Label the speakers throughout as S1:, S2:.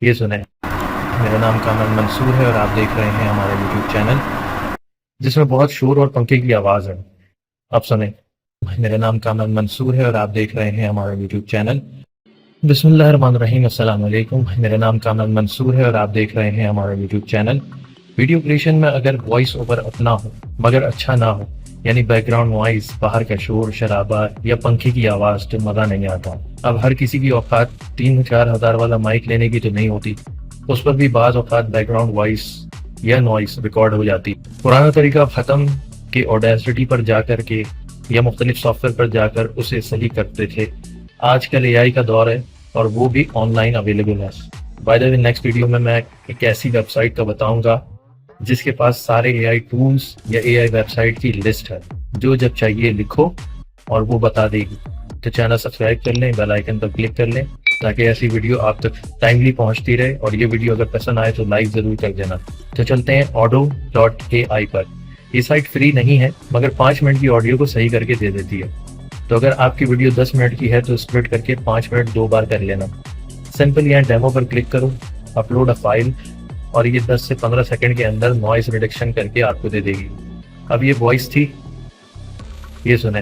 S1: ये सुने। मेरा नाम कामल मंसूर है और आप देख रहे हैं हमारा यूट्यूब चैनल जिसमें बहुत शोर और पंखे की आवाज़ है। अब सुने। मेरा नाम कामल मंसूर है और आप देख रहे हैं हमारा यूट्यूब चैनल। बिस्मिल्लाहिर्रहमानिर्रहीम, अस्सलाम वालेकुम। मेरा नाम कामल मंसूर है और आप देख रहे हैं हमारा यूट्यूब चैनल। वीडियो क्रिएशन में अगर वॉइस ओवर अपना हो मगर अच्छा ना हो, यानी बैकग्राउंड नॉइज, बाहर का शोर शराबा या पंखे की आवाज़, तो मज़ा नहीं आता। अब हर किसी की औकात 3-4 हज़ार वाला माइक लेने की तो नहीं होती, उस पर भी बाज़ औकात बैकग्राउंड वॉइस या नॉइस रिकॉर्ड हो जाती। पुराना तरीका ख़त्म के ऑडेसिटी पर जाकर के या मुख्तलिफ सॉफ्टवेयर पर जाकर उसे सही करते थे। आजकल एआई का दौर है और वो भी ऑनलाइन अवेलेबल है। By the way, next video में मैं एक ऐसी वेबसाइट का बताऊंगा जिसके पास सारे एआई टूल्स या एआई वेबसाइट की लिस्ट है, जो जब चाहिए लिखो और वो बता देगी। तो चैनल सब्सक्राइब कर लें, बेल आइकन पर क्लिक कर लें ताकि ऐसी वीडियो आप तक टाइमली पहुंचती रहे। और ये वीडियो अगर पसंद आए तो लाइक ज़रूर कर देना। तो चलते हैं auto.ai पर। ये साइट फ्री नहीं है मगर 5 मिनट की ऑडियो को सही करके दे देती है। तो अगर आपकी वीडियो 10 मिनट की है तो स्प्लिट करके 5 मिनट 2 बार कर लेना। सिंपल यहाँ डेमो पर क्लिक करो, अपलोड अ फाइल, और ये 10 से 15 सेकंड के अंदर नॉइस रिडक्शन करके आपको दे देगी। अब ये वॉइस थी, ये सुने।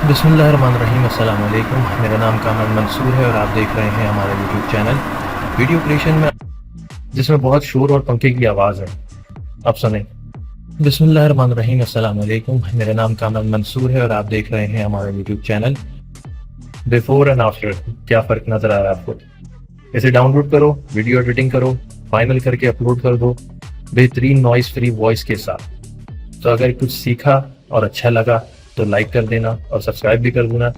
S1: बिस्मिल्लाहिर्रहमानिर्रहीम, अस्सलाम वालेकुम। मेरा नाम कामल मंसूर है और आप देख रहे हैं हमारा यूट्यूब चैनल वीडियो क्रिएशन में जिसमें बहुत शोर और पंखे की आवाज़ है। अब सुने। बिस्मिल्लाहिर्रहमानिर्रहीम, अस्सलाम वालेकुम। मेरा नाम कामल मंसूर है और आप देख रहे हैं हमारा YouTube channel. Before and after क्या फ़र्क नज़र आ रहा है आपको? इसे डाउनलोड करो, वीडियो एडिटिंग करो, फाइनल करके अपलोड कर दो बेहतरीन नॉइस फ्री वॉइस के साथ। तो अगर कुछ सीखा और अच्छा लगा तो लाइक कर देना और सब्सक्राइब भी कर देना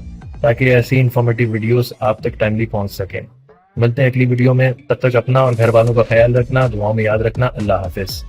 S1: ताकि ऐसी इंफॉर्मेटिव वीडियोस आप तक टाइमली पहुंच सकें। मिलते हैं अगली वीडियो में, तब तक अपना और घर वालों का ख्याल रखना, दुआओं में याद रखना। अल्लाह हाफिज़।